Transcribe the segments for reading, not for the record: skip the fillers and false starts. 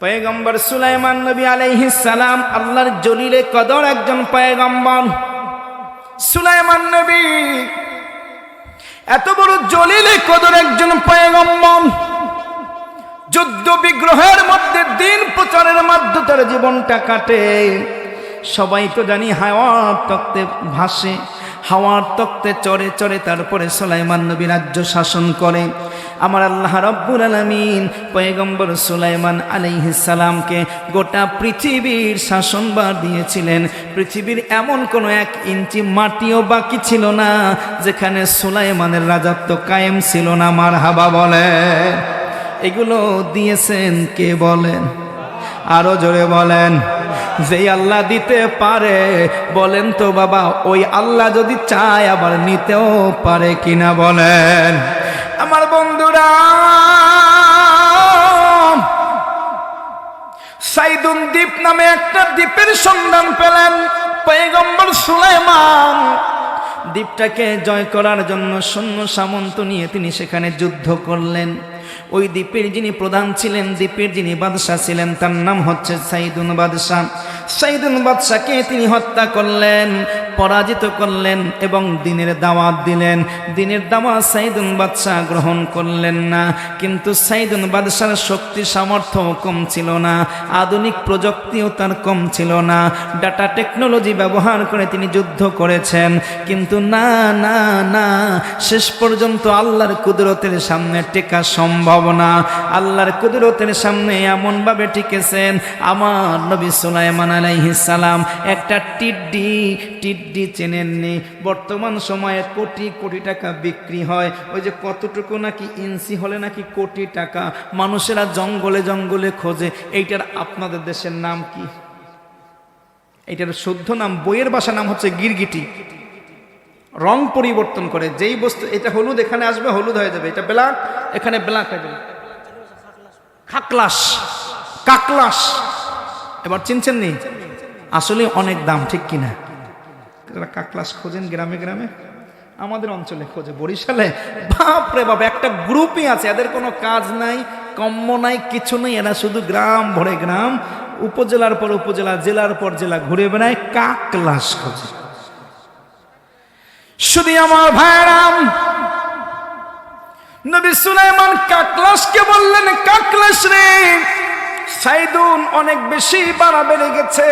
পয়গম্বর সুলাইমান নবী আলাইহিস সালাম আল্লাহর জলিলে কদর একজন পয়গম্বর। সুলাইমান নবী এত বড় জলিলে কদর একজন পয়গম্বর, যুদ্ধ বিগ্রহের মধ্যে দিন প্রচারের মাধ্যমে তার জীবনটা কাটে। সবাই তো জানি হাওয়ার তক্তে ভাসে, হাওয়ার তক্তে চড়ে চড়ে তারপরে সুলাইমান নবী রাজ্য শাসন করে। আমার আল্লাহ রাব্বুল আলামিন পয়গম্বর সুলাইমান আলাইহিস সালামকে গোটা পৃথিবীর শাসনভার দিয়েছিলেন। পৃথিবীর এমন কোনো 1 ইঞ্চি মাটিও বাকি ছিল না যেখানে সুলাইমানের রাজত্ব কায়েম ছিল না। মারহাবা বলে। এগুলো দিয়েছেন কে বলেন? আরো জোরে বলেন। যেই আল্লাহ দিতে পারে বলেন তো বাবা, ওই আল্লাহ যদি চায় আবার নিতেও পারে কিনা বলেন। আমার বন্ধুরা, সাইদুন দ্বীপ নামে একটা দ্বীপের সন্ধান পেলেন পয়গম্বর সুলাইমান। দ্বীপটাকে জয় করার জন্য সৈন্য সামন্ত নিয়ে তিনি সেখানে যুদ্ধ করলেন। ওই দ্বীপের যিনি প্রধান ছিলেন, দ্বীপের যিনি বাদশাহ ছিলেন, তার নাম হচ্ছে সাইদুন বাদশাহ। সাইদুন বাদশাকে তিনি হত্যা করলেন, পরাজিত করলেন এবং দিনের দাওয়াত দিলেন। দিনের দাওয়াত সাইদুন বাদশাহ গ্রহণ করলেন না। কিন্তু সাইদুন বাদশার শক্তি সামর্থ্য কম ছিল না, আধুনিক প্রযুক্তিও তার কম ছিল না। ডাটা টেকনোলজি ব্যবহার করে তিনি যুদ্ধ করেছেন, কিন্তু না না না, শেষ পর্যন্ত আল্লাহর কুদরতের সামনে টেকা সম্ভব না। আল্লাহর কুদরতের সামনে এমনভাবে টিকেছেন আমার নবী সুলাইমান আলাইহিস সালাম। একটা টিড্ডি চেনেননি? বর্তমান সময়ে কোটি কোটি টাকা বিক্রি হয়। ওই যে কতটুকু নাকি ইঞ্চি হলে নাকি কোটি টাকা, মানুষেরা জঙ্গলে জঙ্গলে খোঁজে। এইটার আপনাদের দেশের নাম কি? এইটার শুদ্ধ নাম, বইয়ের ভাষা নাম হচ্ছে গিরগিটি। রং পরিবর্তন করে, যেই বস্তু এটা হলুদ এখানে আসবে হলুদ হয়ে যাবে, এটা ব্ল্যাক এখানে ব্ল্যাক হয়ে যাবে। খাকলাস, কাকলাস। এবার চিনছেন নি? আসলে অনেক দাম, ঠিক কিনা? কাকলাস খোঁজেন গ্রামে গ্রামে, আমাদের অঞ্চলে খোঁজে বরিশালে। বাপরে বাপ, একটা গ্রুপই আছে, এদের কোনো কাজ নাই, কম্ম নাই, কিছু নেই। এরা শুধু গ্রাম ভরে গ্রাম, উপজেলার পর উপজেলা, জেলার পর জেলা ঘুরে বেড়ায়, কাকলাস খোঁজে। শুধু আমার ভাইরাম, নবী সুলাইমান কাকলাসকে বললেন, কাকলাস রে, সাইদুন অনেক বেশি বাড়া বেড়ে গেছে,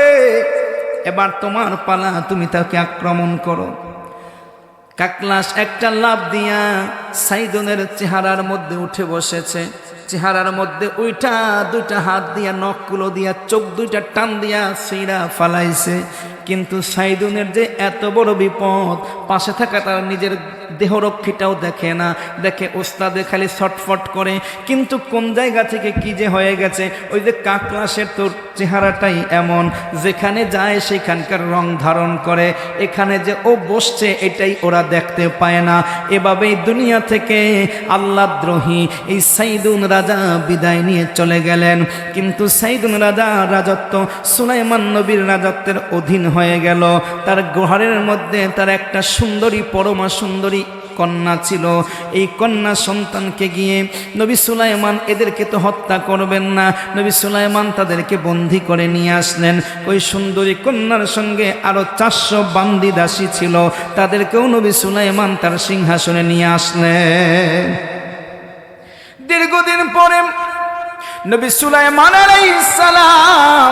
এবার তোমার পালা, তুমি তাকে আক্রমণ করো। কাকলাস একটা লাফ দিয়া সাইদুনের চেহারার মধ্যে উঠে বসেছে। চেহারার মধ্যে উইটা 2টা হাত দিয়া, নখগুলো দিয়া, চোখ 2টা টান দিয়া সিরা ফালাইছে। কিন্তু সাইদুনের যে এত বড় বিপদ, পাশে থাকা তার নিজের দেহরক্ষীটাও দেখে না, দেখে ওস্তাদে খালি ছটফট করে। কিন্তু কোন জায়গা থেকে কি যে হয়ে গেছে, ওই যে কাকলাসের তোর চেহারাটাই এমন, যেখানে যায় সেখানকার রং ধারণ করে। এখানে যে ও বসছে এটাই ওরা দেখতে পায় না। এভাবেই দুনিয়া থেকে আল্লাহদ্রোহী এই সাইদুন রাজা বিদায় নিয়ে চলে গেলেন। কিন্তু সাইদুন রাজা রাজত্ব সুলাইমান নবীর রাজত্বের অধীন হয়ে গেল। তার ঘরের মধ্যে তার একটা সুন্দরী, পরমা সুন্দরী কন্যা ছিল। এই কন্যা সন্তানকে গিয়ে নবী সুলাইমান, এদেরকে তো হত্যা করবেন না, নবী সুলাইমান তাদেরকে বন্দী করে নিয়ে আসলেন। ওই সুন্দরী কন্যার সঙ্গে আরো 400 বান্দি দাসী ছিল, তাদেরকেও নবী সুলাইমান তার সিংহাসনে নিয়ে আসলেন। দীর্ঘদিন পরে নবী সুলাইমান আলাইহিস সালাম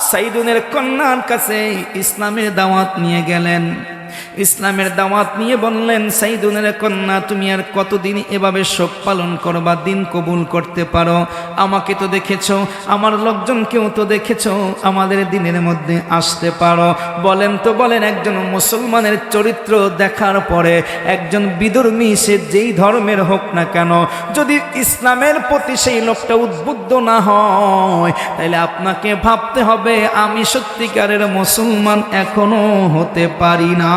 সাইদুনের কন্যার কাছে ইসলামের দাওয়াত নিয়ে গেলেন। ইসলামের দাওয়াত নিয়ে বললেন, সাইদুনের কন্যা, তুমি আর কতদিন এভাবে শোক পালন করবা, দিন কবুল করতে পারো? আমাকে তো দেখেছো, আমার লোকজনকেও তো দেখেছো, আমাদের দিনের মধ্যে আসতে পারো? বলেন তো বলেন, একজন মুসলমানের চরিত্র দেখার পরে একজন বিধর্মী, সে যেই ধর্মের হোক না কেন, যদি ইসলামের প্রতি সেই লোকটা উদ্বুদ্ধ না হয়, তাহলে আপনাকে ভাবতে হবে আমি সত্যিকারের মুসলমান এখনো হতে পারি না।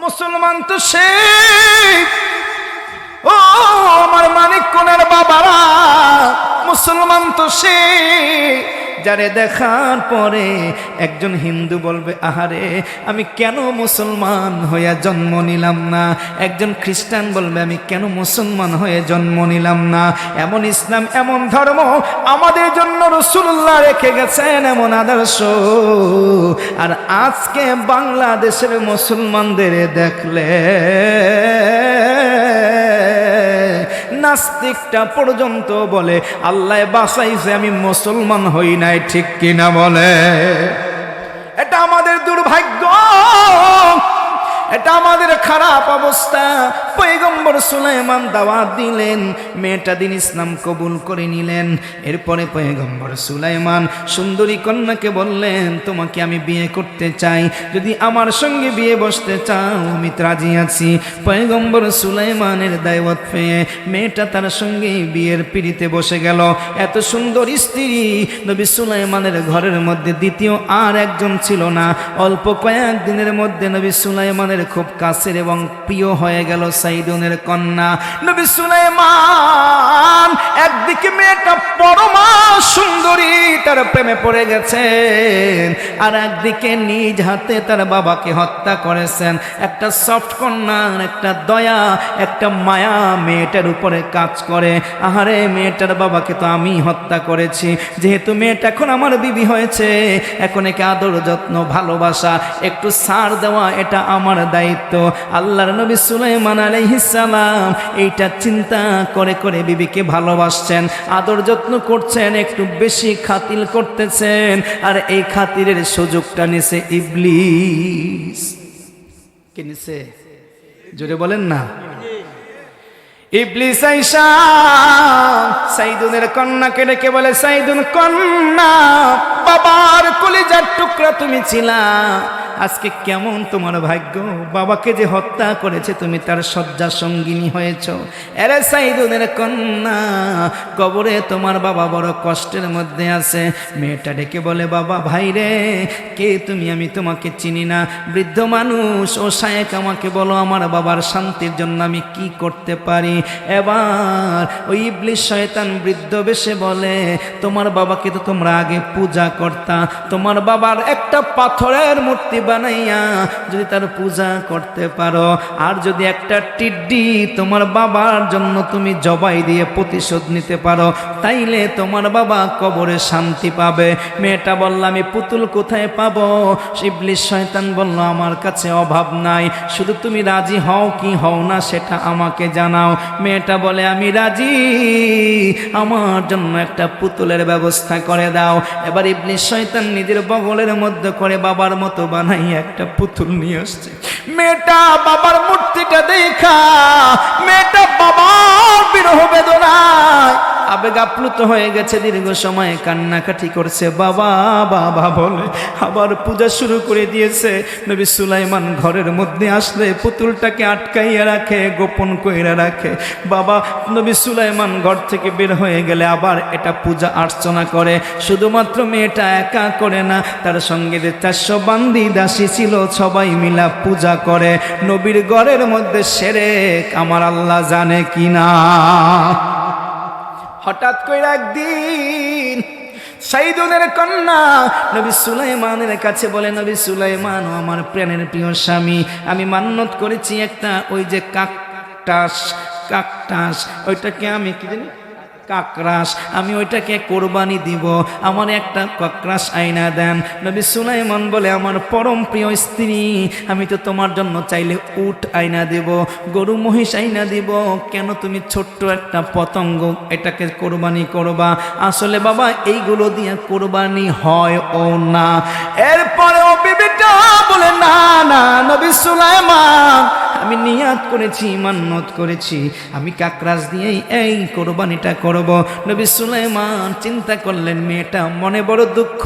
মুসলমান তো সে, ও আমার মানিক কোনের বাবারা, মুসলমান তো সে যারে দেখার পরে একজন হিন্দু বলবে আহারে আমি কেন মুসলমান হয়ে জন্ম নিলাম না, একজন খ্রিস্টান বলবে আমি কেন মুসলমান হয়ে জন্ম নিলাম না। এমন ইসলাম, এমন ধর্ম আমাদের জন্য রাসূলুল্লাহ রেখে গেছেন, এমন আদর্শ। আর আজকে বাংলাদেশের মুসলমানদের দেখলে নাস্তিকটা পর্যন্ত বলে আল্লাহ বাঁচাইছে, আমি মুসলমান হই নাই, ঠিক কিনা বলে? এটা আমাদের দুর্ভাগ্য, এটা আমাদের খারাপ অবস্থা। পয়গম্বর সুলাইমান দাওয়াত দিলেন, মেয়েটা দিন ইসলাম কবুল করে নিলেন। এরপরে পয়গম্বর সুলাইমান সুন্দরী কন্যাকে বললেন তোমাকে আমি বিয়ে করতে চাই, যদি আমার সঙ্গে বিয়ে বসতে চাও আমি রাজি আছি। পয়গম্বর সুলাইমানের দাওয়াত পেয়ে মেয়েটা তার সঙ্গে বিয়ের পিড়িতে বসে গেল। এত সুন্দর স্ত্রী নবী সুলাইমানের ঘরের মধ্যে দ্বিতীয় আর একজন ছিল না। অল্প কয়েক দিনের মধ্যে নবী সুলাইমানের খুব কাছের এবং প্রিয় হয়ে গেল সাইদুনের কন্যা। নবী সুলাইমান একদিকে মেয়েটা পরমা সুন্দরী, তার প্রেমে পড়ে গেছেন, আর একদিকে নিজ হাতে তার বাবাকে হত্যা করেছেন। একটা সফট কন্যার একটা দয়া, একটা মায়া মেয়েটার উপরে কাজ করে। আহারে মেয়েটার বাবাকে তো আমি হত্যা করেছি, যেহেতু মেয়েটা এখন আমার বিবি হয়েছে, এখন একে আদর যত্ন ভালোবাসা একটু ছাড় দেওয়া এটা আমার দায়িত্ব। আল্লাহর নবী সুলাইমান আলাইহিস সালাম এইটা চিন্তা করে করে বিবিকে ভালোবাসছেন, আদর যত্ন করছেন, একটু বেশি খাতির করতেছেন। আর এই খাতিরের সুযোগটা নিছে ইবলিস। কে নিছে? জোরে বলেন না। ইবলিস আইসা সাইদুনের কন্যাকে ডেকে বলে, সাইদুন কন্যা, বাবার কলিজার টুকরা তুমি ছিলা, আজকে কেমন তোমার ভাগ্য, বাবাকে যে হত্যা করেছে তুমি তার শয্যা সঙ্গিনী হয়েছ। এরে সাইদুনের কন্যা, কবরে তোমার বাবা বড় কষ্টের মধ্যে আছে। মেয়েটা ডেকে বলে, বাবা ভাই রে, কে তুমি? আমি তোমাকে চিনি না। বৃদ্ধ মানুষ, ও শায়েক আমাকে বলো আমার বাবার শান্তির জন্য আমি কি করতে পারি। এবার ওই ইবলিস শয়তান বৃদ্ধ বেশে বলে, তোমার বাবাকে তো তোমরা আগে পূজা করতা, তোমার বাবার একটা পাথরের মূর্তি বানাইয়া যদি তার পূজা করতে পারো, আর যদি একটা টিড্ডি তোমার বাবার জন্য তুমি জবাই দিয়ে প্রতিশোধ নিতে পারো, তাইলে তোমার বাবা কবরে শান্তি পাবে। মেয়েটা বলল, আমি পুতুল কোথায় পাবো? ইবলিস শয়তান বলল, আমার কাছে অভাব নাই, শুধু তুমি রাজি হও কি হও না সেটা আমাকে জানাও। মেয়েটা বলে, আমি রাজি, আমার জন্য একটা পুতুলের ব্যবস্থা করে দাও। এবার ইবলিস শয়তান নিজের বগলের মধ্যে করে বাবার মতো বানাই একটা পুতুল নিয়ে আসছে। মেয়েটা বাবার মূর্তিটা দেখা, মেয়েটা বাবার বিরহ বেদনায় আবেগ আপ্লুত হয়ে গেছে, দীর্ঘ সময় কান্নাকাটি করছে, বাবা বাবা বলে আবার পূজা শুরু করে দিয়েছে। নবী সুলাইমান ঘরের মধ্যে আসলে পুতুলটাকে আটকাইয়া রাখে, গোপন কইরা রাখে। বাবা নবী সুলাইমান ঘর থেকে বের হয়ে গেলে আবার এটা পূজা অর্চনা করে। শুধুমাত্র মেয়েটা একা করে না, তার সঙ্গে যে 400 বান্দি দাসী ছিল সবাই মিলা পূজা করে। নবীর ঘরের মধ্যে শিরক আমার আল্লাহ জানে কিনা। হঠাৎ করে একদিন সাইদুনের কন্যা নবী সুলাইমানের কাছে বলে, নবী সুলাইমান, ও আমার প্রাণের প্রিয় স্বামী, আমি মান্যত করেছি একটা ওই যে কাকটাস ওইটাকে আমি কি জানি কাকরাস, আমি ওইটাকে কোরবানি দিব, আমার একটা কাকরাস আইনা দেন। নবী সুলাইমান বলে, আমার পরম প্রিয় স্ত্রী, আমি তো তোমার জন্য চাইলে উট আইনা দেব, গরু মহিষ আইনা দিব, কেন তুমি ছোট্ট একটা পতঙ্গ এটাকে কোরবানি করবা? আসলে বাবা এইগুলো দিয়ে কোরবানি হয় ও না। এরপরে ও বিবিটা বলে, না না নবী সুলাইমান, আমি নিয়াত করেছি, মান্যত করেছি, আমি কাকরাস দিয়েই এই কোরবানিটা করব। নবী সুলাইমান চিন্তা করলেন, মেয়েটা মনে বড় দুঃখ,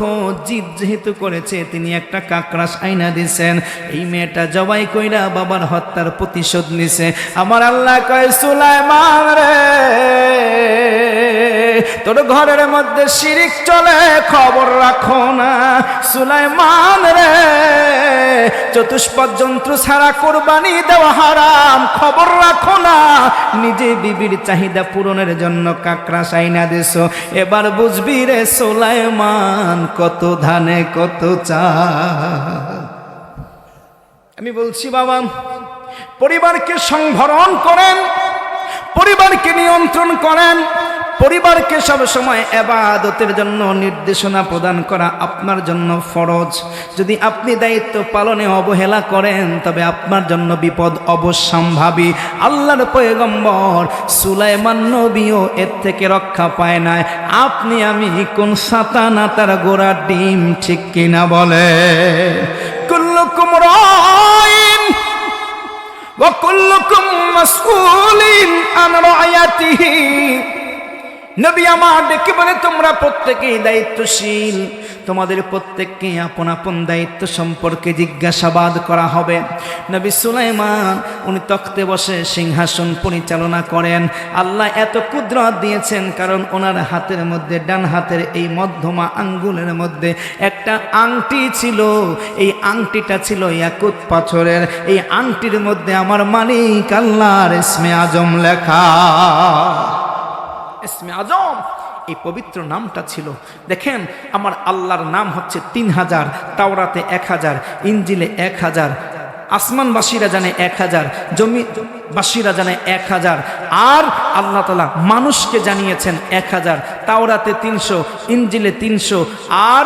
জিদ যেহেতু করেছে, তিনি একটা কাকরাস আইনা দিয়েছেন, এই মেয়েটা জবাই কইরা বাবার হত্যার প্রতিশোধ নিছে। আমার আল্লাহ কয়, সুলাইমান রে, তোর ঘরের মধ্যে শিরিক চলে খবর রাখো না সুলাইমান রে, চতুষ্পদ জন্তু ছাড়া কুরবানি দেওয়া হারাম, খবর রাখো না। নিজে বিবির চাহিদা পূরণের জন্য কাকড়া সাইনা দিছো, এবার বুঝবি রে সুলাইমান কত ধানে কত চাল। আমি বলছি বাবা, পরিবারকে সংবরণ করেন, পরিবারকে নিয়ন্ত্রণ করেন, পরিবারকে সব সময় ইবাদতের জন্য নির্দেশনা প্রদান করা আপনার জন্য ফরজ। যদি আপনি দায়িত্ব পালনে অবহেলা করেন তবে আপনার জন্য বিপদ অবশ্যম্ভাবী। আল্লাহর পয়গম্বর সুলাইমান নবীও এর থেকে রক্ষা পায় না। আপনি আমি কোন সাতানা তার গোড়ার ডিম, ঠিক কিনা বলে? কুল্লুকুম রাইন ওয়া কুল্লুকুম মাসউলিন আন রায়াতিহি। নবী আমার ডেকে বলে, তোমরা প্রত্যেকেই দায়িত্বশীল, তোমাদের প্রত্যেককে আপন আপন দায়িত্ব সম্পর্কে জিজ্ঞাসাবাদ করা হবে। নবী সুলাইমান উনি তখতে বসে সিংহাসন পরিচালনা করেন। আল্লাহ এত কুদরত দিয়েছেন কারণ ওনার হাতের মধ্যে, ডান হাতের এই মধ্যমা আঙ্গুলের মধ্যে একটা আংটি ছিল। এই আংটিটা ছিল ইয়াকুত পাথরের। এই আংটির মধ্যে আমার মালিক আল্লাহর ইসমে আজম লেখা। ইসমে আজম এই পবিত্র নামটা ছিল। দেখেন, আমার আল্লাহর নাম হচ্ছে 3000, তাওরাতে 1000, ইনজিলে 1000, আসমানবাসীরা জানে 1000, জমিবাসীরা জানে 1000, আর আল্লাহ তাআলা মানুষকে জানিয়েছেন 1000। তাওরাতে 300, ইনজিলে 300, আর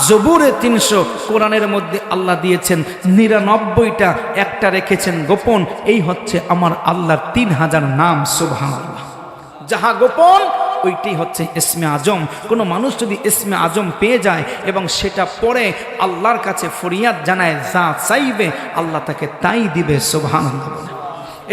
জবুরে 300। কোরআনের মধ্যে আল্লাহ দিয়েছেন 99টা, একটা রেখেছেন গোপন। এই হচ্ছে আমার আল্লাহর 3000 নাম। সুবহানাল্লাহ। যাহা গোপন ওইটাই হচ্ছে ইসমে আজম। কোনো মানুষ যদি ইসমে আজম পেয়ে যায় এবং সেটা পরে আল্লাহর কাছে ফরিয়াদ জানায়, যা চাইবে আল্লাহ তাকে তাই দিবে। সুবহানাল্লাহ।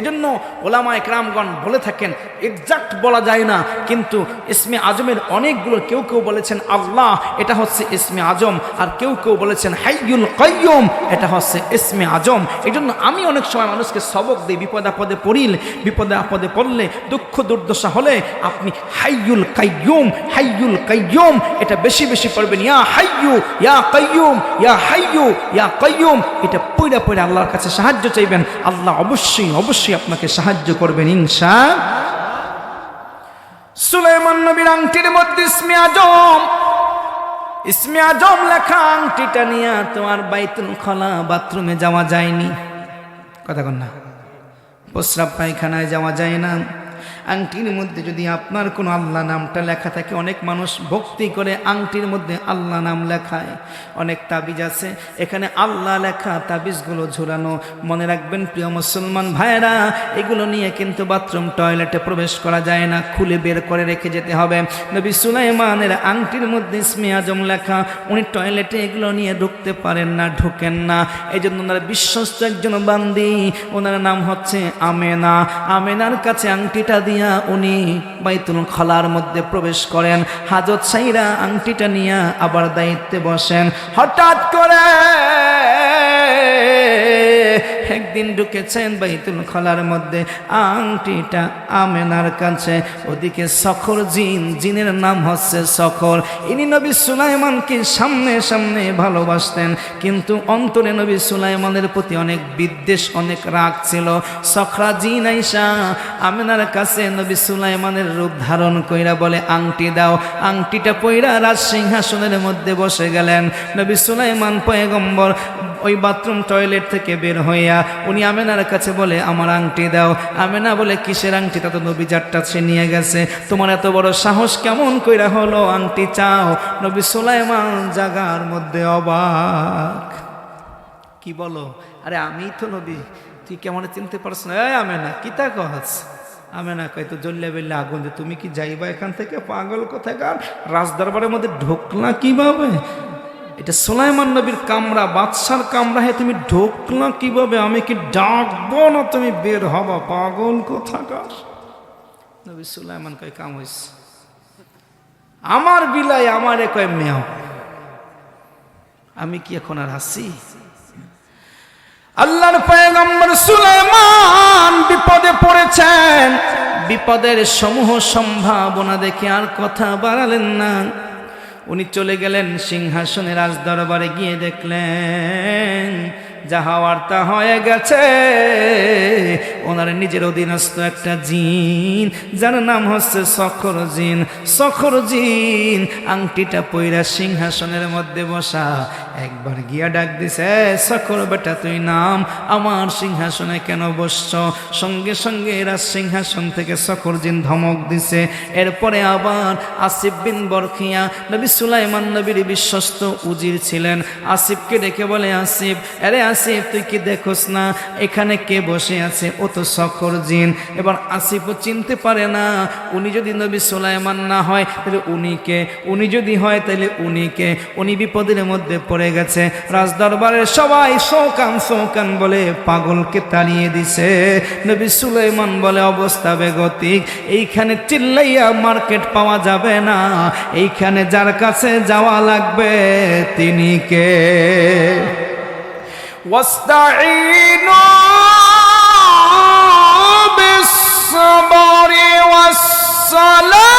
এজন্য ওলামা একরামগণ বলে থাকেন, এক্সাক্ট বলা যায় না, কিন্তু ইসমে আজমের অনেকগুলো, কেউ কেউ বলেছেন আল্লাহ, এটা হচ্ছে ইসমে আজম, আর কেউ কেউ বলেছেন হাইয়ুল কাইয়ুম, এটা হচ্ছে ইসমে আজম। এজন্য আমি অনেক সময় মানুষকে সবক দিই, বিপদে আপদে পড়িল, বিপদে আপদে পড়লে, দুঃখ দুর্দশা হলে আপনি হাইয়ুল কাইয়ুম, হাইয়ুল কাইয়ুম এটা বেশি বেশি পড়বেন। ইয়া হাইয়ু ইয়া কাইয়ুম, ইয়া হাইয়ু ইয়া কাইয়ুম, এটা পড়ে পড়ে আল্লাহর কাছে সাহায্য চাইবেন। আল্লাহ অবশ্যই অবশ্যই আপনাকে সাহায্য করবেন ইনশাআল্লাহ। সুলাইমান নবীর আংটির মধ্যে ইসমে আজম লেখা আংটিটা নিয়ে তোমার বাইতুল খলা বাথরুমে যাওয়া যায়নি, কথা কন না, প্রস্রাব পায়খানায় যাওয়া যায় না। আংটির মধ্যে যদি আপনার কোনো আল্লাহ নামটা লেখা থাকে, অনেক মানুষ ভক্তি করে আংটির মধ্যে আল্লাহ নাম লেখায়। অনেক তাবিজ আছে এখানে আল্লাহ লেখা, তাবিজগুলো ঝুলানো। মনে রাখবেন প্রিয় মুসলমান ভাইরা, এগুলো নিয়ে কিন্তু বাথরুম টয়লেটে প্রবেশ করা যায় না, খুলে বের করে রেখে যেতে হবে। নবী সুলাইমানের আংটির মধ্যে ইসমে আজম লেখা, উনি টয়লেটে এগুলো নিয়ে ঢুকতে পারেন না, ঢুকেন না। এই জন্য ওনার বিশ্বস্ত একজন বান্দি, ওনার নাম হচ্ছে আমেনা। আমেনার কাছে আংটিটা দিয়া উনি বাইতুল খলার মধ্যে প্রবেশ করেন। হাজত সাইরা আংটিটা নিয়ে আবার দায়িত্বে বসেন। হঠাৎ করে একদিন ঢুকেছেন বাইতুল খলার মধ্যে, আংটিটা আমেনার কাছে। ওদিকে সখর জিন, জিনের নাম হচ্ছে সখর। ইনি নবী সুলাইমানকে সামনে সামনে ভালোবাসতেন, কিন্তু অন্তরে নবী সুলাইমানের প্রতি অনেক বিদ্বেষ, অনেক রাগ ছিল। সখরা জিন আইসা আমেনার কাছে নবী সুলাইমানের রূপ ধারণ কইরা বলে, আংটি দাও। আংটিটা পইরা রাজ সিংহাসনের মধ্যে বসে গেলেন। নবী সুলাইমান পয়গম্বর ওই বাথরুম টয়লেট থেকে বের হইয়া উনি আমেনার কাছে বলে, আমার আংটি দাও। আমেনা বলে, কিসের আংটি? তা তো নবী যারটা সে নিয়ে গেছে, তোমার এত বড় সাহস কেমন কইরা হলো, আংটি চাও? নবী সুলাইমান জাগার মধ্যে অবাক। কি বলো? আরে আমি তো নবী, তুই কেমন চিনতে পারছ না? আমেনা কি তা কস? আমেনা কয়, তো জ্বললে বেললে আগুন, যে তুমি কি যাইবা এখান থেকে? পাগল কোথাকার, রাজদরবারের মধ্যে ঢুকলা কিভাবে? এটা সুলাইমান নবীর কামরা, বাদশার কামরা, হে তুমি ঢুকলা কিভাবে? আমি কি ডাকবো না তুমি বের হবা? পাগল কোথাকার। নবী সুলাইমান কয়, কাম হইছে, আমার বিলাই আমারে কয় মেয়, আমি কি এখন আর আসি? আল্লাহর পয়গম্বর সুলাইমান বিপদে পড়েছেন, বিপদের সমূহ সম্ভাবনা দেখে আর কথা বাড়ালেন না। উনি চলে গেলেন সিংহাসনের রাজদরবারে, গিয়ে দেখলেন যা হওয়ার তা হয়ে গেছে। ওনার নিজের অধীনস্থ একটা জিন, যার নাম হচ্ছে সখর জিন। সখর জিন আংটিটা পইরা সিংহাসনের মধ্যে বসা, একবার গিয়া ডাক দিছে, সখর বেটা তুই নাম, আমার সিংহাসনে কেন বসছ? সঙ্গে সঙ্গে রাজ সিংহাসন থেকে সখর জিন ধমক দিছে। এরপরে আবার আসিফ বিন বরখিয়া, নবী সুলাইমান নবীর বিশ্বস্ত উজির ছিলেন, আসিফকে ডেকে বলে, আসিফ, আরে আসিফ তুই কি দেখোস না এখানে কে বসে আছে? ও তো সখর জিন। এবার আসিফও চিনতে পারে না, উনি যদি নবী সুলাইমান না হয় তাহলে উনি কে, উনি যদি হয় তাহলে উনি কে। উনি বিপদের মধ্যে পড়ে গেছে। রাজদরবারের সবাই সৌকান সৌকান বলে পাগলকে তাড়িয়ে দিছে। নবী সুলাইমান বলে অবস্থা বেগতিক, এইখানে চিল্লাইয়া মার্কেট পাওয়া যাবে না, এইখানে যার কাছে যাওয়া লাগবে তিনি কে? واستعينوا بالصبر والصلاة।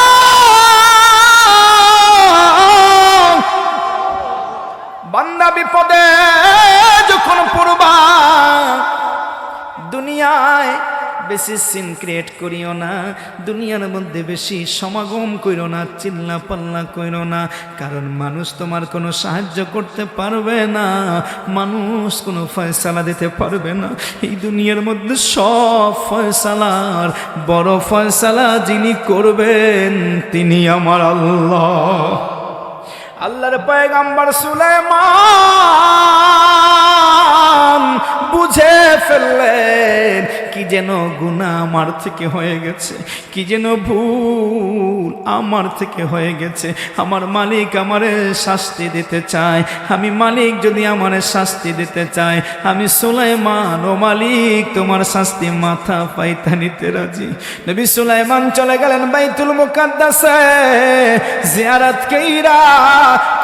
বান্দা বিপদে যখন পড়বা, দুনিয়ায় বেশি সিন ক্রিয়েট করিও না, দুনিয়ার মধ্যে বেশি সমাগম কইরো না, চিল্লা পাল্লা কইরো না, কারণ মানুষ তোমার কোনো সাহায্য করতে পারবে না, মানুষ কোনো ফয়সালা দিতে পারবে না। এই দুনিয়ার মধ্যে সব ফয়সালার বড় ফয়সালা যিনি করবেন তিনি আমার আল্লাহ। আল্লাহর পয়গম্বর সুলাইমান বুঝে ফেললেন কি যেন গুনাহ আমার থেকে হয়ে গেছে, কি যেন ভুল আমার থেকে হয়ে গেছে। আমার মালিক আমারে শাস্তি দিতে চায়। আমি মালিক যদি আমারে শাস্তি দিতে চায়, আমি সুলাইমান ও মালিক তোমার শাস্তি মাথা পাইতা নিতে রাজি। নবী সুলাইমান চলে গেলেন বাইতুল মুকাদ্দাসে জিয়ারত কইরা।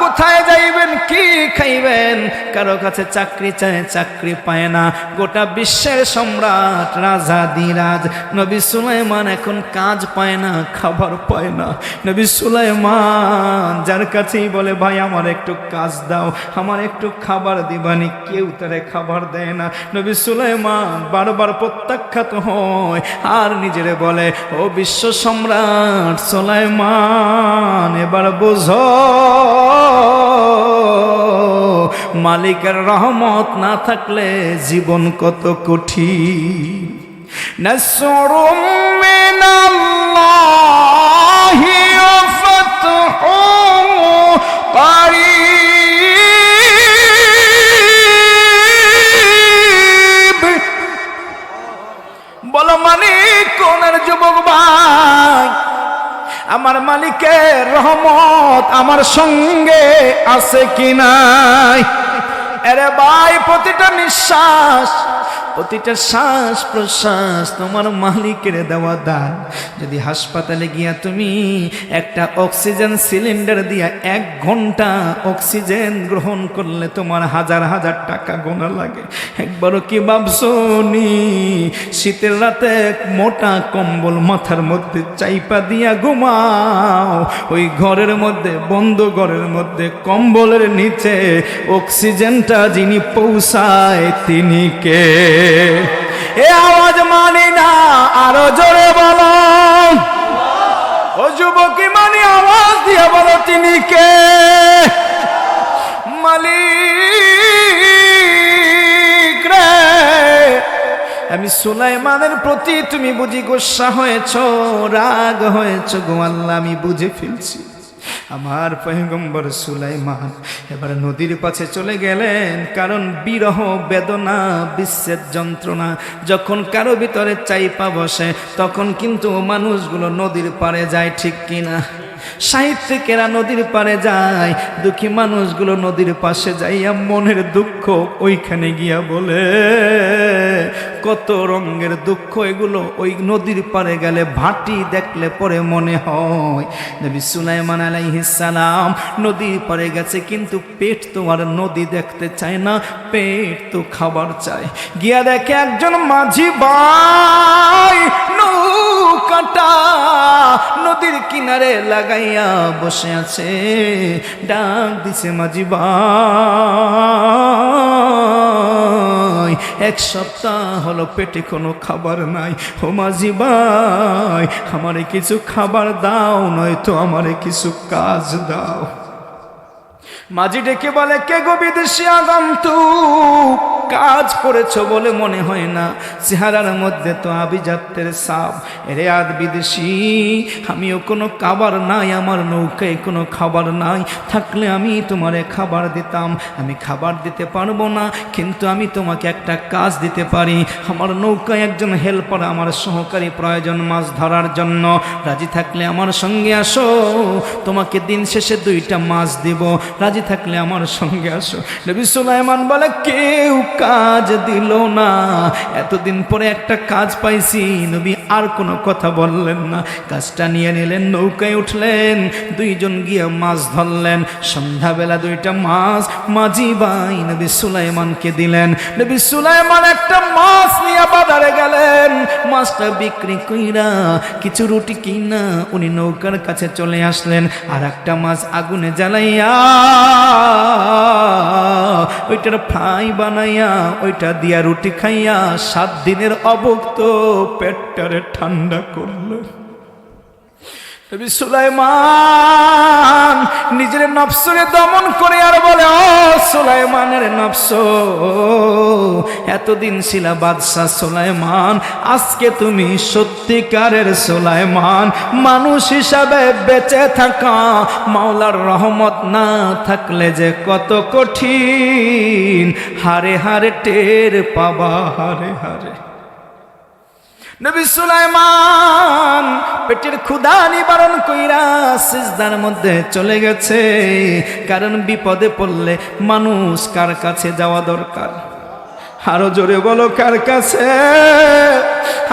কোথায় যাইবেন, কি খাইবেন? কারো কাছে চাকরি চায়, চাকরি পায় না। গোটা বিশ্বের সম্রাট রাজা দিরাজ নবী সুলাইমান এখন কাজ পায় না, খাবার পায় না। নবী সুলাইমান যার কাছেই বলে, ভাই আমার একটু কাজ দাও, আমার একটু খাবার দিবানি, কেউ তারে খাবার দেয় না। নবী সুলাইমান বারবার প্রত্যাখ্যাত হয়, আর নিজেরে বলে, ও বিশ্ব সম্রাট সুলাইমান এবার বোঝো, মালিকের রহমত না থাকলে জীবন কত কঠিন। নাসরুম মিনাল্লাহি ওয়া ফাতহুন কারীব। বলো মালিক কোনের যুবক ভাই, আমার মালিকের রহমত আমার সঙ্গে আছে কি নাই? আরে ভাই, প্রতিটা নিঃশ্বাস, প্রতিটা শ্বাস প্রশ্বাস তোমার মালিকের দেওয়া দান। যদি হাসপাতালে গিয়া তুমি একটা অক্সিজেন সিলিন্ডার দিয়া 1 ঘন্টা অক্সিজেন গ্রহণ করলে তোমার হাজার হাজার টাকা গোনা লাগে। একবারও কি ভাবছনি শীতের রাতে মোটা কম্বল মাথার মধ্যে চাইপা দিয়া ঘুমাও, ওই ঘরের মধ্যে, বন্ধ ঘরের মধ্যে কম্বলের নিচে অক্সিজেনটা যিনি পৌঁছায় তিনি কে? এ আওয়াজ মানি না, আরো জোরে বলো। ও যুবকী মানি, আওয়াজ দিয়ে বলো তিনি কে? মালিক রে, আমি সুলাইমানের প্রতি তুমি বুঝি গোসা হয়েছ, রাগ হয়েছ গো আল্লাহ, আমি বুঝে ফেলছি। আমার পয়গম্বর সুলাইমান এবার নদীর পাশে চলে গেলেন, কারণ বিরহ বেদনা বিচ্ছেদ যন্ত্রণা যখন কারো ভিতরে চাইপা বসে, তখন কিন্তু মানুষগুলো নদীর পাড়ে যায়, ঠিক কিনা? সাহিত্যিকেরা নদীর পাড়ে যায়, দুঃখী মানুষগুলো নদীর পাশে যাইয়া মনের দুঃখ ওইখানে গিয়া বলে। কত রঙের দুঃখ এগুলো ওই নদীর পাড়ে গেলে, ভাটি দেখলে পরে মনে হয়। নবী সুলাইমান আলাইহিস সালাম নদীর পাড়ে গেছে, কিন্তু পেট তো আর নদী দেখতে চায় না, পেট তো খাবার চায়। গিয়া দেখে একজন মাঝি ভাই নৌকাটা নৌকা নদীর কিনারে লাগাইয়া বসে আছে। ডাক দিছে মাঝি ভাই, এক সপ্তাহ হলো পেটে কোনো খাবার নাই। ও মাঝি ভাই, আমারে কিছু খাবার দাও, নয়তো আমারে কিছু কাজ দাও। মাঝি ডেকে বলে, কে গো বিদেশি আগন্তুক, কাজ করেছো বলে মনে হয় না, চেহারার মধ্যে তো আভিজাত্যের ছাপ। এরে আদ বিদেশি, আমিও কোনো খাবার নাই, আমার নৌকায় কোনো খাবার নাই, থাকলে আমি তোমারে খাবার দিতাম। আমি খাবার দিতে পারবো না, কিন্তু আমি তোমাকে একটা কাজ দিতে পারি। আমার নৌকায় একজন হেল্পার, আমার সহকারী প্রয়োজন মাছ ধরার জন্য। রাজি থাকলে আমার সঙ্গে আসো, তোমাকে দিন শেষে 2টা মাছ দিব। রাজি থাকলে আমার সঙ্গে আসো। নবী সুলাইমান বলে, কেউ কাজ দিল না, এতদিন পরে একটা কাজ পাইছি। নবী আর কোনো কথা বললেন না, কাজটা নিয়ে নিলেন, নৌকায় উঠলেন, 2জন গিয়ে মাছ ধরলেন। সন্ধ্যাবেলা 2টা মাছ মাঝি ভাই নবী সুলাইমানকে দিলেন। নবী সুলাইমান একটা মাছ নিয়ে বাজারে গেলেন, মাছটা বিক্রি কইরা কিছু রুটি কিনা উনি নৌকার কাছে চলে আসলেন। আর একটা মাছ আগুনে জ্বালাইয়া ওইটার ফ্রাই বানাইয়া ওইটা দিয়া রুটি খাইয়া 7 দিনের অভুক্ত পেটটারে ঠান্ডা করলো। নবী সুলাইমান নিজের নফসকে দমন করে আর বলে, ও সুলাইমানের নফস, এতদিন ছিলা বাদশাহ সুলাইমান, আজকে তুমি সত্যিকারের সুলাইমান। মানুষ হিসাবে বেঁচে থাকা মাওলার রহমত না থাকলে যে কত কঠিন, হারে হারে টের পাবা, হারে হারে। নবী সুলাইমান পেটের ক্ষুধা নিবারণ কইরা সিজদার মধ্যে চলে গেছে। কারণ বিপদে পড়লে মানুষ কার কাছে যাওয়া দরকার? আরো জোরে বলো, কার কাছে?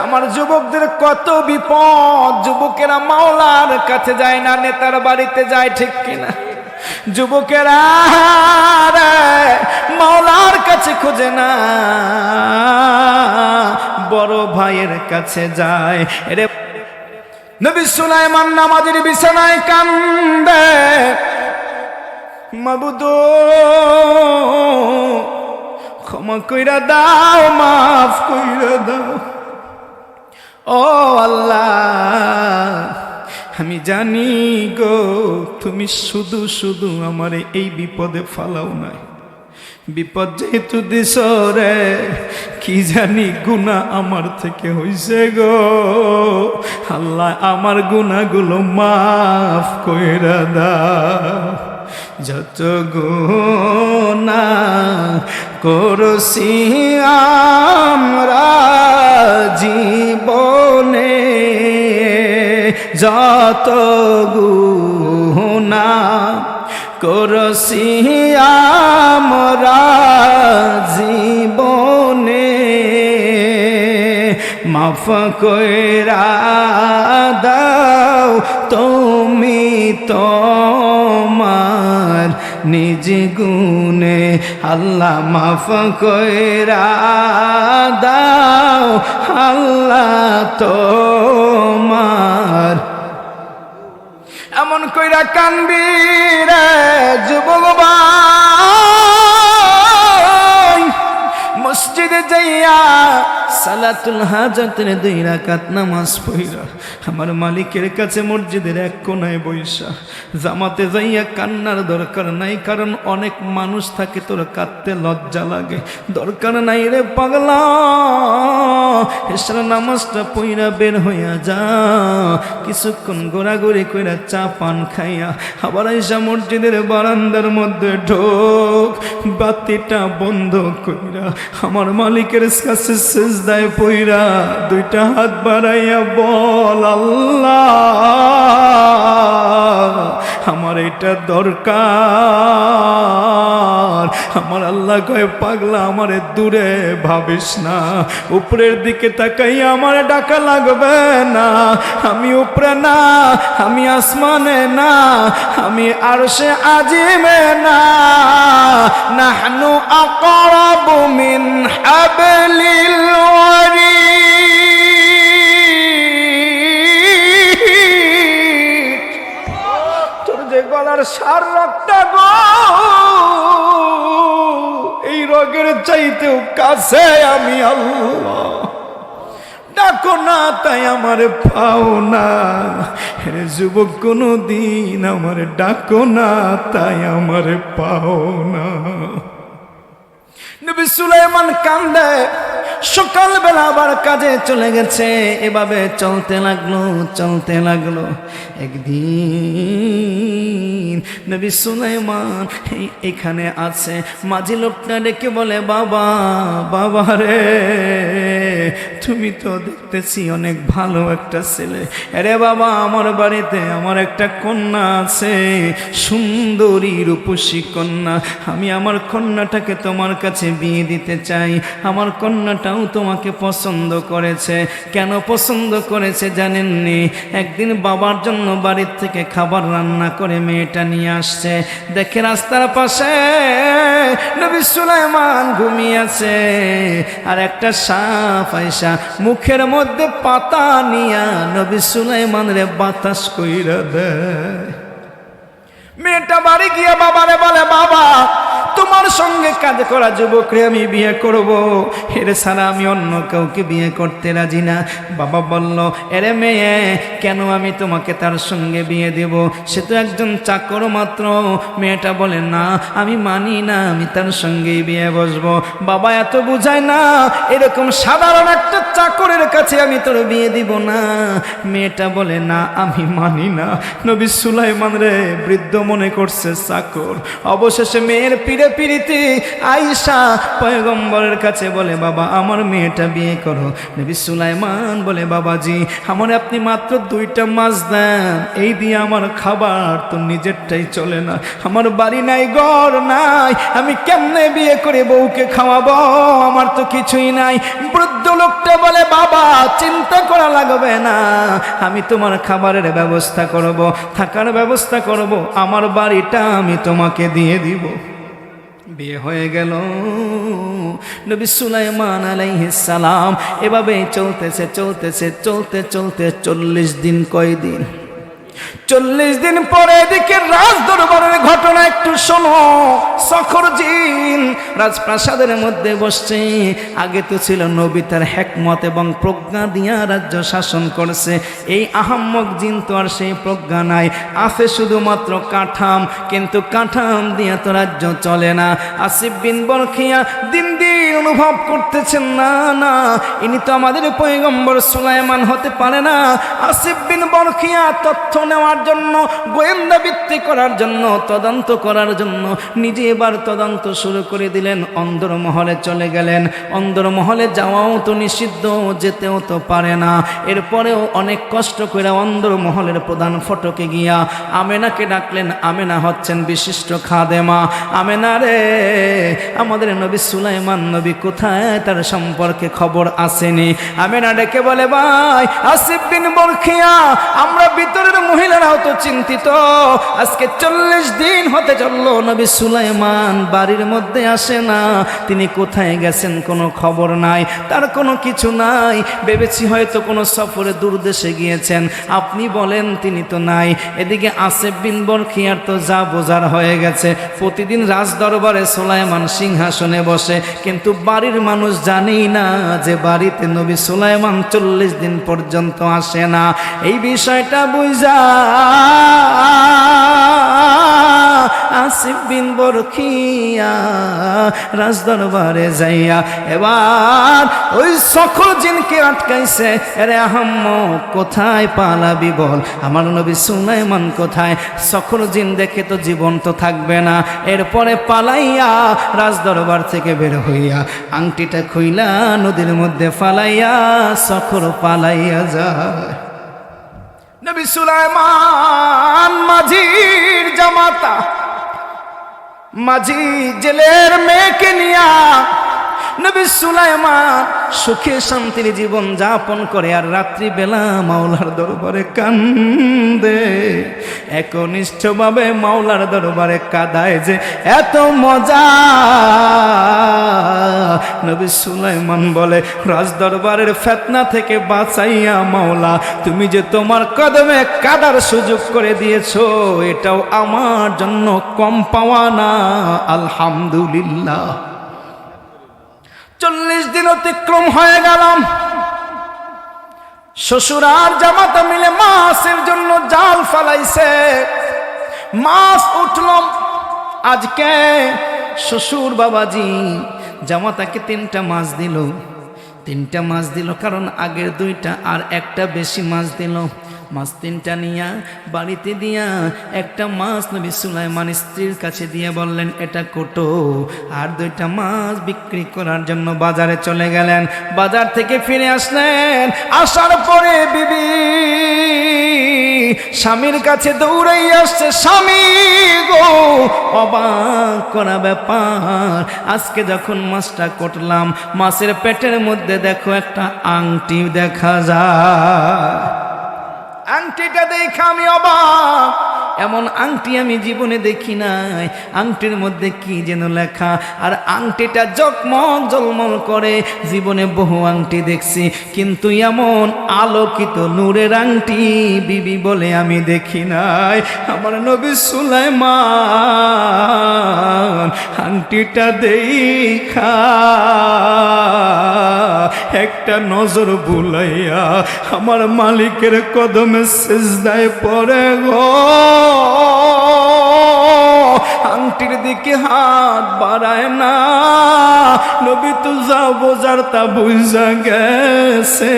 আমার যুবকদের কত বিপদ, যুবকেরা মাওলার কাছে যায় না, নেতার বাড়িতে যায়, ঠিক কিনা? যুবকেরা মাওলার কাছে খোঁজে না, বড় ভাইয়ের কাছে যায়। এরে নবী সুলাইমান নামাজের বিছানায় কান্দে, মাবুদ ক্ষমা কইরা দাও, মাফ কইরা দাও। ও আল্লাহ, আমি জানি গো, তুমি শুধু শুধু আমারে এই বিপদে ফালাও নাই। বিপদ যেহেতু দিছ রে, কি জানি গুনাহ আমার থেকে হইছে গো। আল্লাহ, আমার গুনাহগুলো মাফ কইরা দাও। যত গুনাহ করছি আমরা জীবনে, যত গুনাহ করছি আমরা জীবনে, মাফ কইরা দাও তুমি তোমার নিজ গুণে। আল্লাহ, মাফ কইরা দাও আল্লাহ তোমার। এমন কইরা কানবি রে যুবক ভাই, মসজিদে যাইয়া সালাতুল হাজাতের 2 রাকাত নামাজ পড়া, আমার মালিকের কাছে মসজিদের এক কোনায় বইসা জামাতে যাইয়া কান্নার দরকার নাই। কারণ অনেক মানুষ থাকে, তোর কাঁদতে লজ্জা লাগে। দরকার নাই রে পাগলা, এসরা নামাজটা পইরা বের হইয়া যা, কিছুক্ষণ ঘোরাঘুরি কইরা চা পান খাইয়া আবার আইসা মসজিদের বারান্দার মধ্যে ঢোক, বাতিটা বন্ধ কইরা আমার মালিকের কাছে সিজদায় পইরা 2টা হাত বাড়াইয়া বল, আল্লাহ আমার এটা দরকার। আমার আল্লাহ কয়, পাগলা আমারে দূরে ভাবিস না, উপরের দিকে তাকাইয়া আমার ডাকা লাগবে না। আমি উপরে না, আমি আসমানে না, আমি আরশে আজিমে না, নাহনু আকরাবু মিন হাবলিল ওয়ারিদ। তোমার সার রগটা গো, এই রগের চাইতেও কাছে আমি আল্লাহ। ডাকো না তাই আমার পাও না, হে যুবক কোনো দিন আমার ডাকো না তাই আমার পাও না। নবী সুলাইমান কান্দে, সকালবেলা আবার কাজে চলে গেছে। এভাবে চলতে লাগলো। একদিন নবী সুলাইমান এখানে আছে, মাঝি লোকটা ডেকে বলে, বাবা রে, তুমি তো দেখতেছি অনেক ভালো একটা ছেলে। আরে বাবা, আমার বাড়িতে আমার একটা কন্যা আছে, সুন্দরী রূপসী কন্যা। আমি আমার কন্যাটাকে তোমার কাছে বিয়ে দিতে চাই। আমার কন্যাটাও তোমাকে পছন্দ করেছে। কেন পছন্দ করেছে জানেননি? একদিন বাবার জন্য বাড়ির থেকে খাবার রান্না করে মেয়েটা নিয়ে আসছে, দেখে রাস্তার পাশে নবী সুলাইমান ঘুমিয়ে আছে, আর একটা সাপ আইসা মুখের মধ্যে পাতা নিয়া নবী সুলাইমান রে বাতাস কইরা দেয়। মেয়েটা বাড়ি গিয়া বাবারে বলে, বাবা, তোমার সঙ্গে কাজ করা যুবকরে আমি বিয়ে করব, এর ছাড়া আমি অন্য কাউকে বিয়ে করতে রাজি না। বাবা বলল, এরে মেয়ে, কেন আমি তোমাকে তার সঙ্গে বিয়ে দেব? সে তো একজন চাকর মাত্র। মেয়েটা বলে, না, আমি মানি না, আমি তার সঙ্গেই বিয়ে বসবো। বাবা এত বুঝায় না, এরকম সাধারণ একটা চাকরের কাছে আমি তোর বিয়ে দিব না। মেয়েটা বলে, না, আমি মানি না। নবী সুলাইমান রে বৃদ্ধ মনে করছে চাকর। অবশেষে মেয়ের পিড়িতে আয়েশা পয়গম্বরের কাছে বলে, বাবা, আমার মেয়েটা বিয়ে করো। নবী সুলাইমান বলে, বাবাজি, আমার আপনি মাত্র 2টা মাছ দেন, এই দিয়ে আমার খাবার তো নিজেরটাই চলে না। আমার বাড়ি নাই, ঘর নাই, আমি কেমনে বিয়ে করে বউকে খাওয়াবো? আমার তো কিছুই নাই। বৃদ্ধ লোকটা বলে, বাবা, চিন্তা করা লাগবে না, আমি তোমার খাবারের ব্যবস্থা করব, থাকার ব্যবস্থা করব, আমার বাড়িটা আমি তোমাকে দিয়ে দিব। বিয়ে হয়ে গেল। নবী সুলাইমান আলাইহিস সালাম এভাবে চলতে 40 দিন। কয়দিন? 40 দিন পরে এদিকে রাজ দরবারের ঘটনা একটু শোনো। সখর জিন রাজপ্রাসাদের মধ্যে বসছে। আগে তো ছিল নবী, তার হিকমত এবং প্রজ্ঞা দিয়া রাজ্য শাসন করছে। এই আহাম্মক জিন তো আর সেই প্রজ্ঞা নাই, আছে শুধুমাত্র কাঠাম, কিন্তু কাঠাম দিয়া তো রাজ্য চলে না। আসিফ বিন বরখিয়া দিন অনুভব করতেছেন, না, ইনি তো আমাদের পয়গম্বর সুলাইমান হতে পারে না। আসিফ বিন বরখিয়া তথ্য নেওয়ার জন্য, গোয়েন্দা ভিত্তি করার জন্য, তদন্ত করার জন্য নিজে এবার তদন্ত শুরু করে দিলেন। অন্দরমহলে চলে গেলেন। অন্দরমহলে যাওয়াও তো নিষিদ্ধ, যেতেও তো পারে না। এরপরেও অনেক কষ্ট করে অন্দরমহলের প্রধান ফটকে গিয়া আমেনাকে ডাকলেন। আমেনা হচ্ছেন বিশিষ্ট খাদেমা। আমেনা রে, আমাদের নবী সুলাইমান নবী কোথায়, তার সম্পর্কে খবর আসেনি। আমেনা ডেকে বলে, ভাই আসিফ বিন বরখিয়া, আমরা ভিতরের মহিলারাও তো চিন্তিত। আজকে 40 দিন হতে চললো, নবী সুলাইমান বাড়ির মধ্যে আসে না। তিনি কোথায় গেছেন কোনো খবর নাই, তার কোনো কিছু নাই। ভেবেছি হয়তো কোনো সফরে দূরদেশে গিয়েছেন। আপনি বলেন, তিনি তো নাই। এদিকে আসিফ বিন বরখিয়ার তো যা বোঝার হয়ে গেছে। প্রতিদিন রাজ দরবারে সুলাইমান সিংহাসনে বসে, কিন্তু বাড়ির মানুষ জানেই না যে বাড়িতে নবী সুলাইমান 40 দিন পর্যন্ত আসে না। এই বিষয়টা বুঝা আসিফ বিন বরখিয়া রাজদরবারে যাইয়া এবার ওই সকল জিনকে আটকাইছে। আরে আহাম্মক, কোথায় পালাবি বল, আমার নবী সুলাইমান কোথায়? সকল জিন দেখে তো জীবন তো থাকবে না। এরপরে পালাইয়া রাজদরবার থেকে বের হইয়া আংটিটা খুইলা নদীর মধ্যে ফালাইয়া সকল পালাইয়া যায়। নবী সুলাইমান মাঝির জামাতা, মাঝি জেলের মেয়েকে নিয়া নবী সুলাইমান সুখে শান্তির জীবন যাপন করে আর রাত্রিবেলা মাওলার দরবারে কান্দে। একনিষ্ঠভাবে মাওলার দরবারে কাঁদায় যে এত মজা। নবী সুলাইমান বলে, রাজ দরবারের ফিতনা থেকে বাঁচাইয়া মাওলা তুমি যে তোমার কদমে কাদার সুযোগ করে দিয়েছো, এটাও আমার জন্য কম পাওয়া না। আলহামদুলিল্লাহ। 40 দিন অতিক্রম হয়ে গেলাম। শ্বশুর আর জামাতা মিলে মাছের জন্য জাল ফালাইছে, মাছ উঠল। আজকে শ্বশুর বাবাজি জামাতাকে 3টা মাছ দিল, 3টা মাছ দিল, কারণ আগের 2টা আর একটা বেশি মাছ দিল। মাছ 3টা নিয়া বাড়িতে দিয়া একটা মাছ নবী সুলাইমান স্ত্রীর কাছে দিয়ে বললেন, এটা কোটো। আর 2টা মাছ বিক্রি করার জন্য বাজারে চলে গেলেন। বাজার থেকে ফিরে আসলেন। আসার পরে বিবি স্বামীর কাছে দৌড়াই আসছে, স্বামী গো অবাক করা ব্যাপার, আজকে যখন মাছটা কটলাম মাছের পেটের মধ্যে দেখো একটা আংটি দেখা যায়। আংটিটা দেখে আমি অবাক, এমন আংটি আমি জীবনে দেখি নাই। আংটির মধ্যে কি যেন লেখা, আর আংটিটা জকমক জলমল করে। জীবনে বহু আংটি দেখছি, কিন্তু এমন আলোকিত নূরের আংটি বিবি বলে আমি দেখি নাই। আমার নবী সুলাইমান আংটিটা দেখা একটা নজর বুলাইয়া আমার মালিকের কদমে সিজদায় পড়ে গো। আংটির দিকে হাত বাড়ায় না, নবী তো যা বোঝার তা বুঝা গেছে।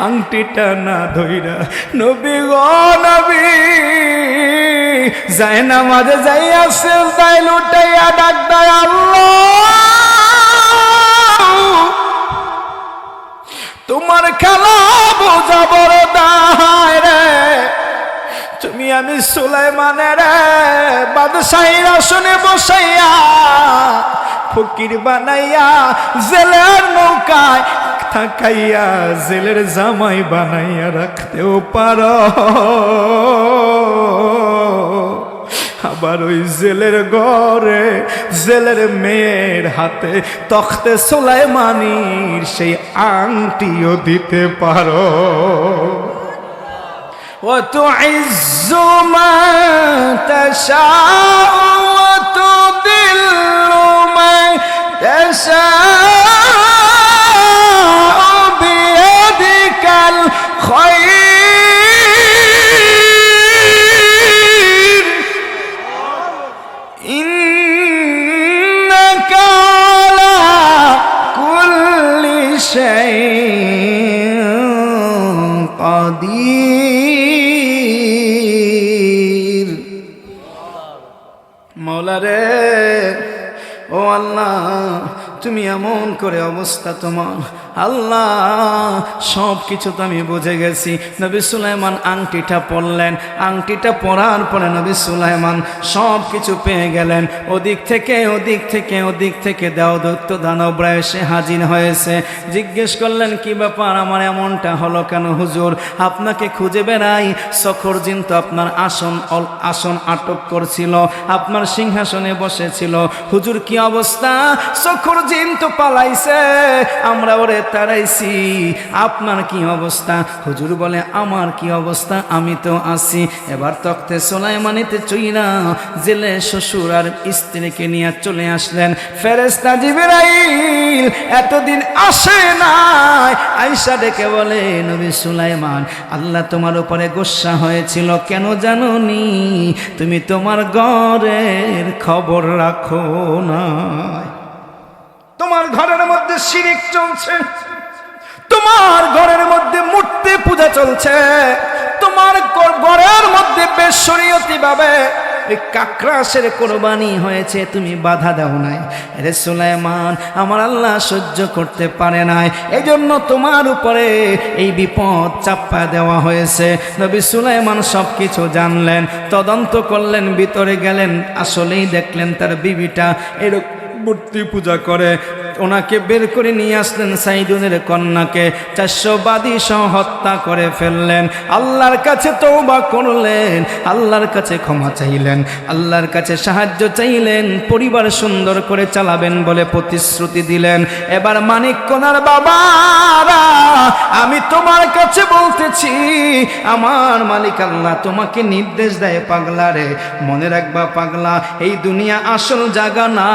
আংটিটা না ধইরা নবী গো নবী যায় না, মাঝে যাই আসে যাই লুটাইয়া ডাক দেয়, আল্লাহ তোমার খেলা বোঝা বড় দায় রে। তুমি আমি সুলাইমানের বাদশাহীর আসনে বসাইয়া ফকির বানাইয়া জেলের নৌকায় থাকাইয়া জেলের জামাই বানাইয়া রাখতেও পারো, আবার ওই জেলের ঘরে জেলের মেয়ের হাতে তখতে সুলাইমানির সেই আংটিও দিতে পারো। وتعز من تشاء وتذل من تشاء بيدك الخير إنك على كل شيء قدير। মওলা রে, ও আল্লাহ তুমি এমন করে অবস্থা তোমার, আল্লাহ সব কিছু তো আমি বুঝে গেছি। নবী সুলাইমান আংটিটা পরলেন, আংটিটা পরার পরে নবী সুলাইমান সব কিছু পেয়ে গেলেন। ওদিক থেকে দেওদত্ত দানবরা এসে হাজির হয়েছে। জিজ্ঞেস করলেন, কি ব্যাপার, আমার এমনটা হলো কেন হুজুর? আপনাকে খুঁজে বেড়াই, সখর জিন তো আপনার আসন আটক করছিল, আপনার সিংহাসনে বসেছিল। হুজুর কি অবস্থা? সখর জিন তো পালাইছে, আমরা ওরে তাড়াইছি। আপনার কি অবস্থা? হুজুর বলে, আমার কি অবস্থা, আমি তো আছি। এবার তখতে সুলাইমানিতে চইরা জেলে শ্বশুর আর স্ত্রীকে নিয়ে চলে আসলেন। ফেরেশতা জিবরাইল এতদিন আসে নাই, আয়েশা ডেকে বলে, নবী সুলাইমান আল্লাহ তোমার উপরে গোসা হয়েছিল, কেন জানোনি? তুমি তোমার ঘরের খবর রাখো না। তোমার ঘরের মধ্যে শিরিক চলছে, তোমার ঘরের মধ্যে মূর্তি পূজা চলছে, তোমার ঘরের মধ্যে বেশরীয়তি ভাবে কাকরাশের কোরবানি হয়েছে, তুমি বাধা দাও নাই। রে সুলাইমান, আমার আল্লাহ সহ্য করতে পারে নাই, এই জন্য তোমার উপরে এই বিপদ চাপা দেওয়া হয়েছে। নবী সুলাইমান সব কিছু জানলেন, তদন্ত করলেন, ভিতরে গেলেন, আসলেই দেখলেন তার বিবিটা এরকম মূর্তি পূজা করে। ওনাকে বের করে নিয়ে আসলেন, সাইদুনের কন্যাকে 400 বাদী সহ হত্যা করে ফেললেন। আল্লাহর কাছে তওবা করলেন, আল্লাহর কাছে ক্ষমা চাইলেন, আল্লাহর কাছে সাহায্য চাইলেন, পরিবার সুন্দর করে চালাবেন বলে প্রতিশ্রুতি দিলেন। এবার মানিক কন্যার বাবারা, আমি তোমার কাছে বলতেছি, আমার মালিক আল্লাহ তোমাকে নির্দেশ দেয়, পাগলা রে, মনে রাখবা পাগলা, এই দুনিয়া আসল জায়গা না,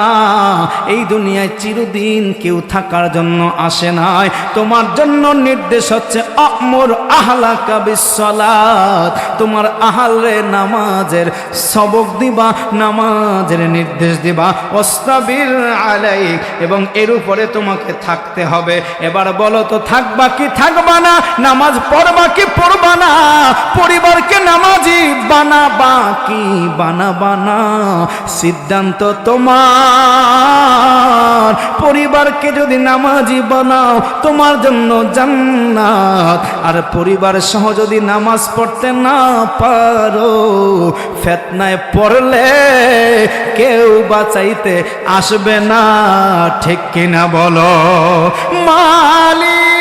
এই দুনিয়ায় চিরদিন কেউ থাকার জন্য আসে নাই। তোমার জন্য নির্দেশ হচ্ছে আমর আহলাকা বিসসালাত, তোমার আহলে নামাজের সবক দিবা, নামাজের নির্দেশ দিবা, ওয়াসতাবির আলাইক, এবং এর উপরে তোমাকে থাকতে হবে। এবার বলো তো, থাকবা কি থাকবা না? নামাজ পড়বা কি পড়বা না? পরিবারকে নামাজি বানাবা কি বানাবা না? সিদ্ধান্ত তোমার। পরিবারকে যদি নামাজি বানাও, তোমার জন্য জান্নাত। আর পরিবার সহ যদি নামাজ পড়তে না পারো, ফিতনায় পড়লে কেউ বাঁচাইতে আসবে না। ঠিক কিনা বলো? মালিক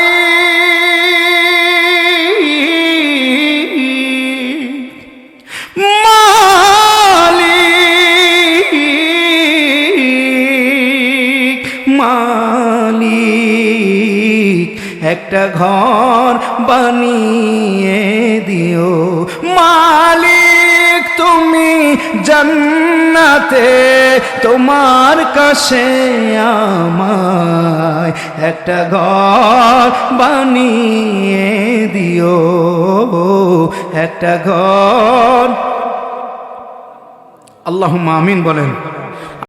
মালিক, একটা ঘর বানিয়ে দিও। মালিক তুমি জান্নাতে, তোমার কাছে আমায় একটা ঘর বানিয়ে দিও, একটা ঘর। আল্লাহুম্মা আমিন বলেন।